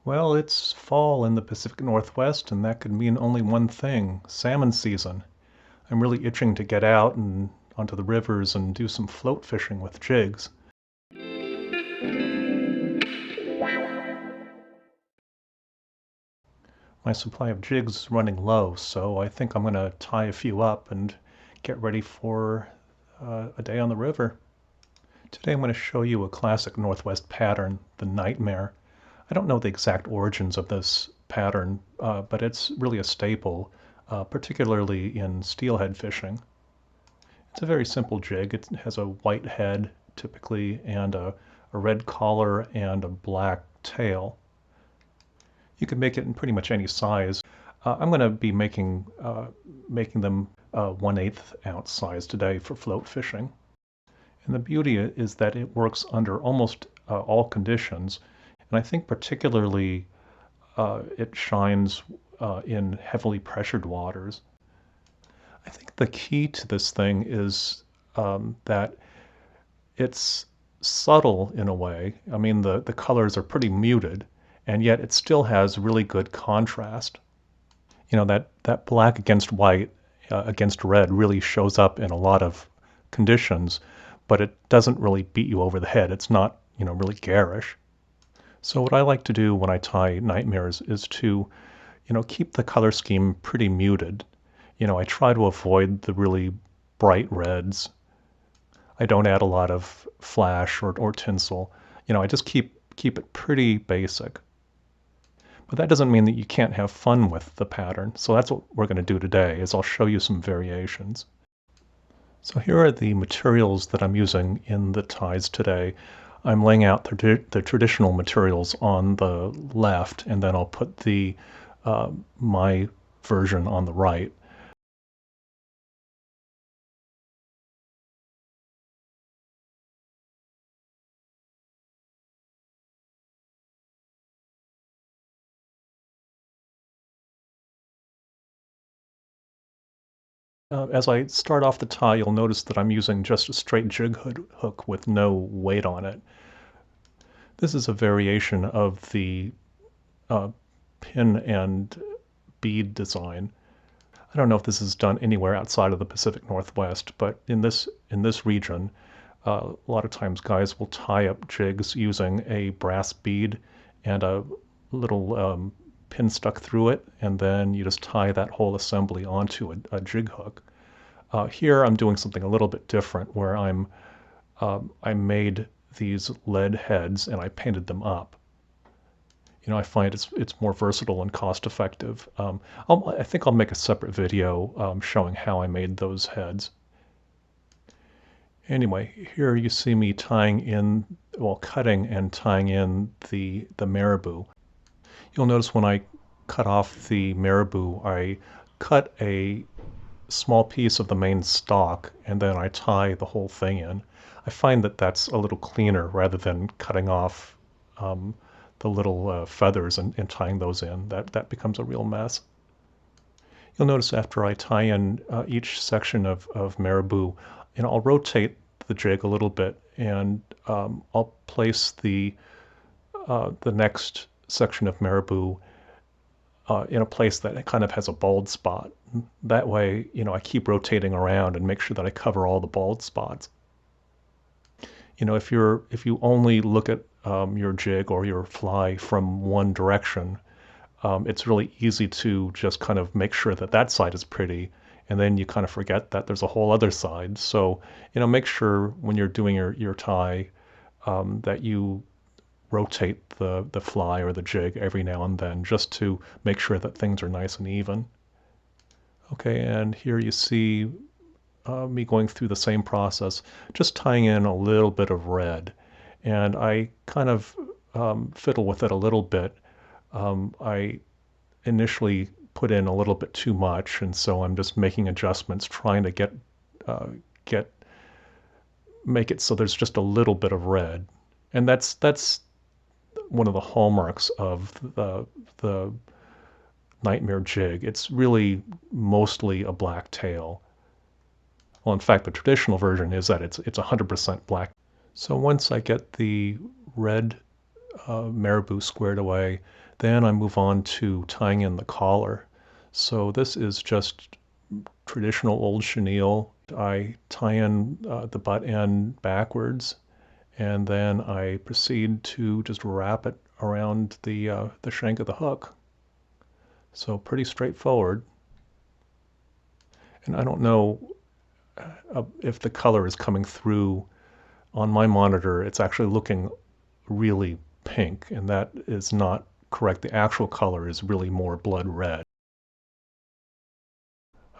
Well, it's fall in the Pacific Northwest, and that could mean only one thing: salmon season. I'm really itching to get out and onto the rivers and do some float fishing with jigs. My supply of jigs is running low, so I think I'm going to tie a few up and get ready for a day on the river. Today I'm going to show you a classic Northwest pattern, the nightmare. I don't know the exact origins of this pattern, but it's really a staple, particularly in steelhead fishing. It's a very simple jig. It has a white head, typically, and a red collar and a black tail. You can make it in pretty much any size. I'm going to be making them 1/8 ounce size today for float fishing. And the beauty is that it works under almost all conditions. And I think particularly it shines in heavily pressured waters. I think the key to this thing is that it's subtle in a way. I mean, the colors are pretty muted, and yet it still has really good contrast. You know, that black against white against red really shows up in a lot of conditions, but it doesn't really beat you over the head. It's not, really garish. So what I like to do when I tie nightmares is to, keep the color scheme pretty muted. I try to avoid the really bright reds. I don't add a lot of flash or tinsel. I just keep it pretty basic. But that doesn't mean that you can't have fun with the pattern. So that's what we're going to do today, is I'll show you some variations. So here are the materials that I'm using in the ties today. I'm laying out the traditional materials on the left, and then I'll put the my version on the right. As I start off the tie, you'll notice that I'm using just a straight jig hook with no weight on it. This is a variation of the pin and bead design. I don't know if this is done anywhere outside of the Pacific Northwest, but in this region, a lot of times guys will tie up jigs using a brass bead and a little pin stuck through it, and then you just tie that whole assembly onto a jig hook. Here I'm doing something a little bit different, where I made these lead heads and I painted them up. I find it's more versatile and cost effective. I think I'll make a separate video showing how I made those heads. Anyway, here you see me cutting and tying in the marabou. You'll notice when I cut off the marabou, I cut a small piece of the main stalk and then I tie the whole thing in. I find that that's a little cleaner rather than cutting off the little feathers and tying those in. That becomes a real mess. You'll notice after I tie in each section of marabou, I'll rotate the jig a little bit, and I'll place the next section of marabou in a place that kind of has a bald spot. That way, I keep rotating around and make sure that I cover all the bald spots. If you only look at your jig or your fly from one direction, it's really easy to just kind of make sure that that side is pretty, and then you kind of forget that there's a whole other side. So, make sure when you're doing your tie that you rotate the fly or the jig every now and then, just to make sure that things are nice and even. Okay, and here you see me going through the same process, just tying in a little bit of red. And I kind of fiddle with it a little bit. I initially put in a little bit too much, and so I'm just making adjustments, trying to make it so there's just a little bit of red. And that's one of the hallmarks of the nightmare jig. It's really mostly a black tail. Well, in fact, the traditional version is that it's 100% black. So once I get the red marabou squared away, Then I move on to tying in the collar. So this is just traditional old chenille. I tie in the butt end backwards, and then I proceed to just wrap it around the shank of the hook. So pretty straightforward. And I don't know if the color is coming through on my monitor. It's actually looking really pink, and that is not correct. The actual color is really more blood red.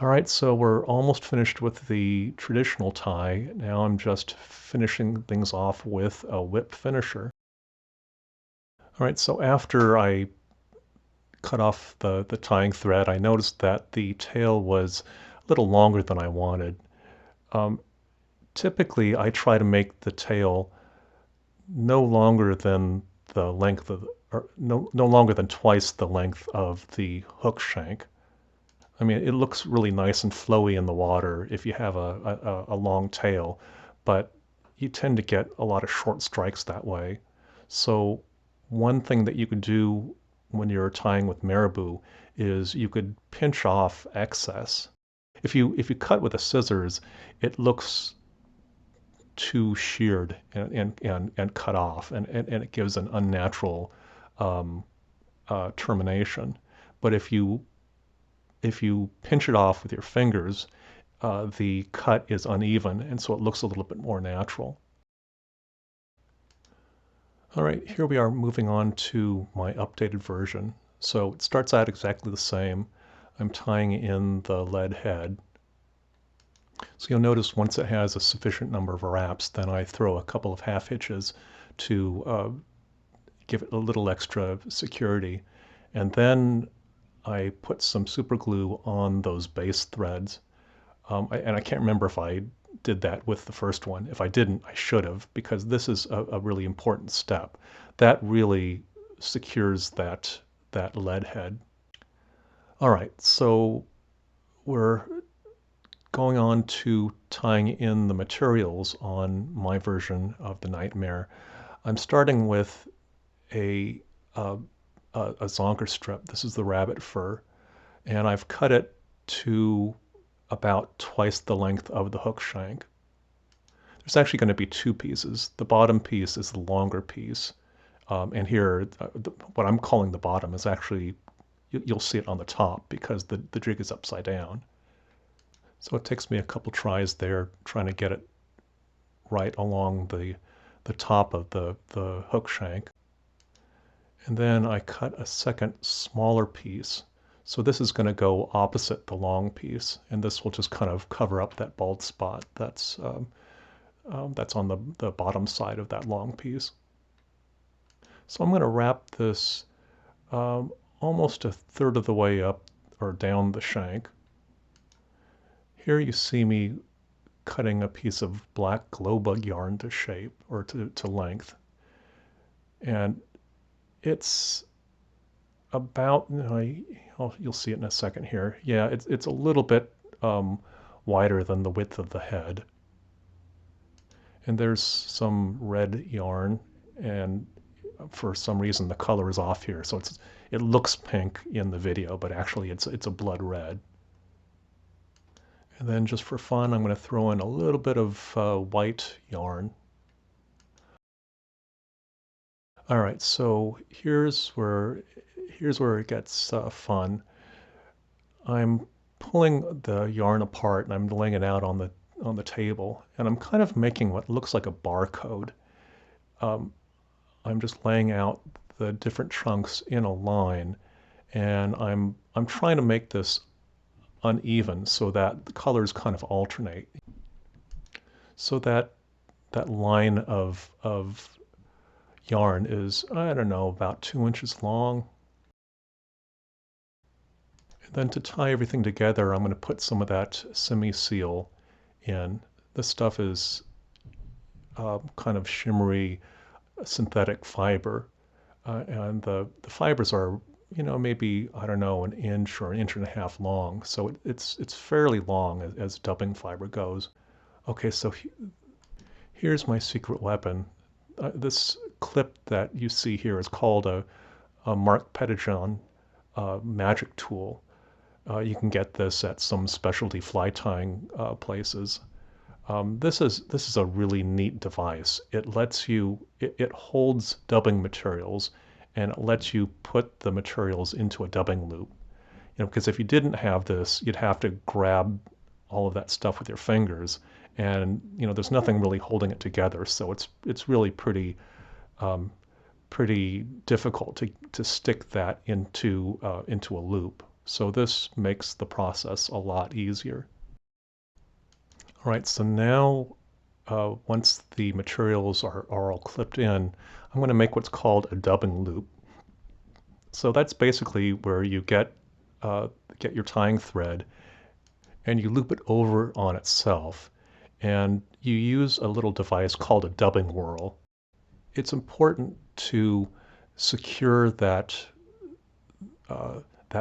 All right, so we're almost finished with the traditional tie. Now I'm just finishing things off with a whip finisher. All right, so after I cut off the tying thread, I noticed that the tail was a little longer than I wanted. Typically, I try to make the tail no longer than the length of, or no longer than twice the length of the hook shank. I mean, it looks really nice and flowy in the water if you have a long tail, but you tend to get a lot of short strikes that way. So one thing that you could do when you're tying with marabou is you could pinch off excess. If you cut with the scissors, it looks too sheared and cut off, and it gives an unnatural um, termination. But if you pinch it off with your fingers, the cut is uneven, and so it looks a little bit more natural. All right, here we are moving on to my updated version. So it starts out exactly the same. I'm tying in the lead head. So you'll notice once it has a sufficient number of wraps, then I throw a couple of half hitches to give it a little extra security. And then I put some super glue on those base threads. And I can't remember if I did that with the first one. If I didn't, I should have, because this is a really important step. That really secures that lead head. All right, so we're going on to tying in the materials on my version of the Nightmare. I'm starting with a zonker strip. This is the rabbit fur, and I've cut it to about twice the length of the hook shank. There's actually going to be two pieces. The bottom piece is the longer piece, and here what I'm calling the bottom is actually, you'll see it on the top because the jig is upside down. So it takes me a couple tries there trying to get it right along the top of the hook shank. And then I cut a second smaller piece. So this is going to go opposite the long piece, and this will just kind of cover up that bald spot that's on the bottom side of that long piece. So I'm going to wrap this almost a third of the way up or down the shank. Here you see me cutting a piece of black glowbug yarn to shape, or to length. And it's about, you'll see it in a second here. Yeah, it's a little bit wider than the width of the head. And there's some red yarn, and for some reason the color is off here. So it looks pink in the video, but actually it's a blood red. And then just for fun, I'm going to throw in a little bit of white yarn. All right, so here's where it gets fun. I'm pulling the yarn apart and I'm laying it out on the table, and I'm kind of making what looks like a barcode. I'm just laying out the different chunks in a line, and I'm trying to make this uneven so that the colors kind of alternate, so that line of yarn is, I don't know, about 2 inches long. And then to tie everything together, I'm going to put some of that semi-seal in. This stuff is kind of shimmery synthetic fiber, and the fibers are, maybe, I don't know, an inch or an inch and a half long. So it's fairly long as dubbing fiber goes. Okay, so here's my secret weapon. This clip that you see here is called a Marc Pettitjean Magic Tool. You can get this at some specialty fly tying places. This is a really neat device. It lets you it holds dubbing materials, and it lets you put the materials into a dubbing loop. Because if you didn't have this, you'd have to grab all of that stuff with your fingers, and there's nothing really holding it together. So it's really um, pretty difficult to stick that into a loop. So this makes the process a lot easier. All right, so now once the materials are all clipped in, I'm going to make what's called a dubbing loop. So that's basically where you get your tying thread and you loop it over on itself, and you use a little device called a dubbing whirl. It's important to secure that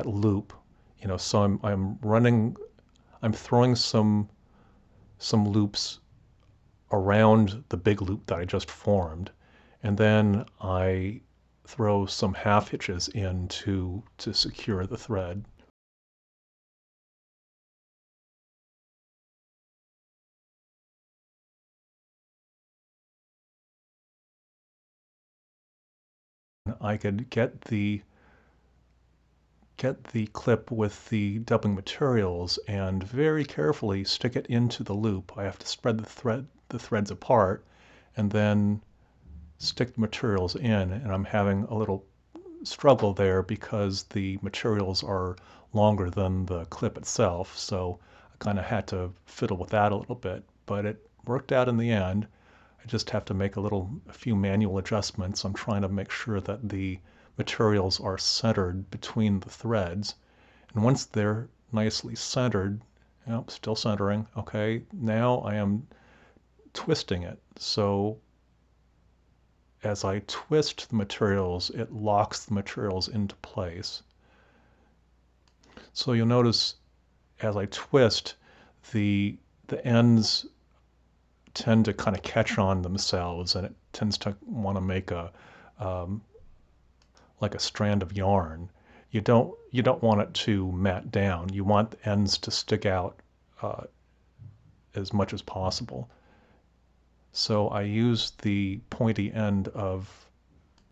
loop. So I'm throwing some loops around the big loop that I just formed, and then I throw some half hitches in to secure the thread. I could get the clip with the dubbing materials and very carefully stick it into the loop. I have to spread the threads apart, and then stick the materials in, and I'm having a little struggle there because the materials are longer than the clip itself, so I kind of had to fiddle with that a little bit, but it worked out in the end. I just have to make a few manual adjustments. I'm trying to make sure that the materials are centered between the threads, and once they're nicely centered, still centering, okay, now I am twisting it. So as I twist the materials, it locks the materials into place. So you'll notice as I twist, the ends tend to kind of catch on themselves, and it tends to want to make like a strand of yarn. You don't want it to mat down. You want the ends to stick out as much as possible. So I use the pointy end of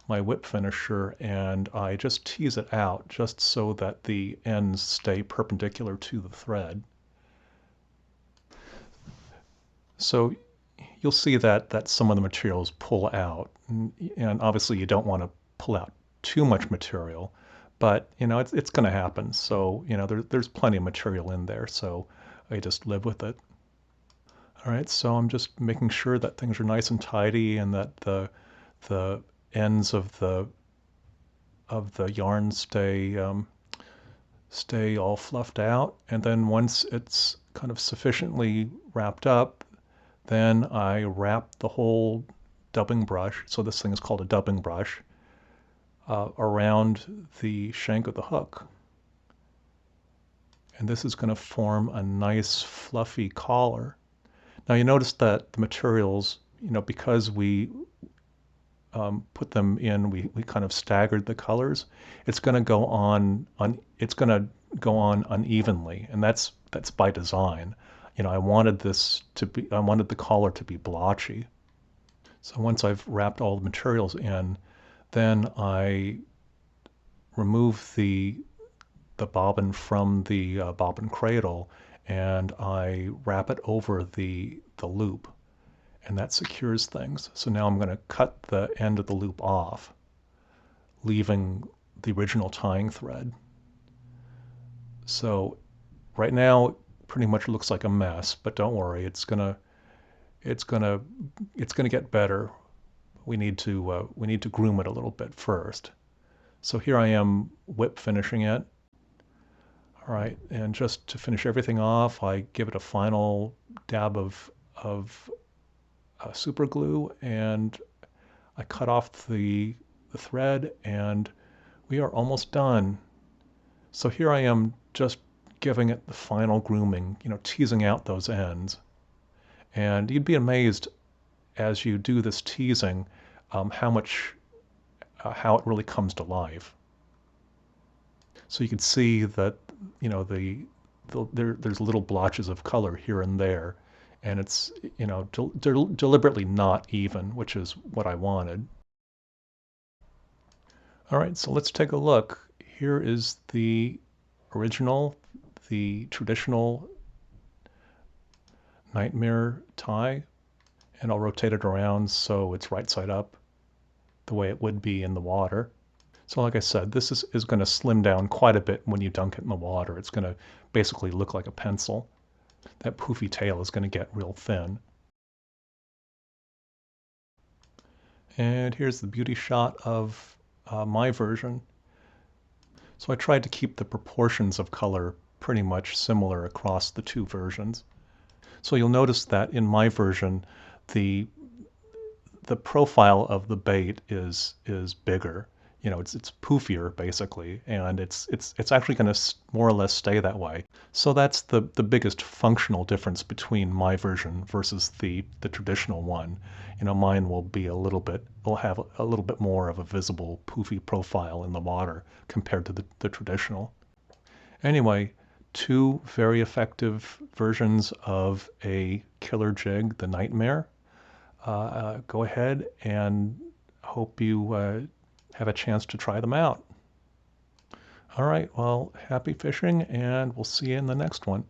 my whip finisher and I just tease it out just so that the ends stay perpendicular to the thread. So you'll see that some of the materials pull out, and obviously you don't want to pull out too much material, but it's going to happen. So there's plenty of material in there, so I just live with it. All right, so I'm just making sure that things are nice and tidy and that the ends of the yarn stay all fluffed out. And then once it's kind of sufficiently wrapped up, then I wrap the whole dubbing brush, so this thing is called a dubbing brush, around the shank of the hook. And this is going to form a nice fluffy collar. Now you notice that the materials, because we put them in, we kind of staggered the colors. It's going to go on unevenly, and that's by design. I wanted the collar to be blotchy. So once I've wrapped all the materials in, then I remove the bobbin from the bobbin cradle, and I wrap it over the loop, and that secures things. So now I'm going to cut the end of the loop off, leaving the original tying thread. So right now it pretty much looks like a mess, but don't worry, it's gonna get better. We need to groom it a little bit first. So here I am whip finishing it. All right, and just to finish everything off, I give it a final dab of super glue, and I cut off the thread, and we are almost done. So here I am just giving it the final grooming, teasing out those ends. And you'd be amazed as you do this teasing how it really comes to life. So you can see that, you know, there's little blotches of color here and there, and it's, you know, deliberately not even, which is what I wanted. All right, so let's take a look. Here is the original, the traditional nightmare tie, and I'll rotate it around so it's right side up, the way it would be in the water. So like I said, this is going to slim down quite a bit when you dunk it in the water. It's going to basically look like a pencil. That poofy tail is going to get real thin. And here's the beauty shot of my version. So I tried to keep the proportions of color pretty much similar across the two versions. So you'll notice that in my version, the profile of the bait is bigger. You know, it's poofier basically, and it's actually going to more or less stay that way. So that's the biggest functional difference between my version versus the traditional one. You know, mine will have a little bit more of a visible poofy profile in the water compared to the traditional. Anyway, two very effective versions of a killer jig, the Nightmare. Go ahead and hope you have a chance to try them out. All right, well, happy fishing, and we'll see you in the next one.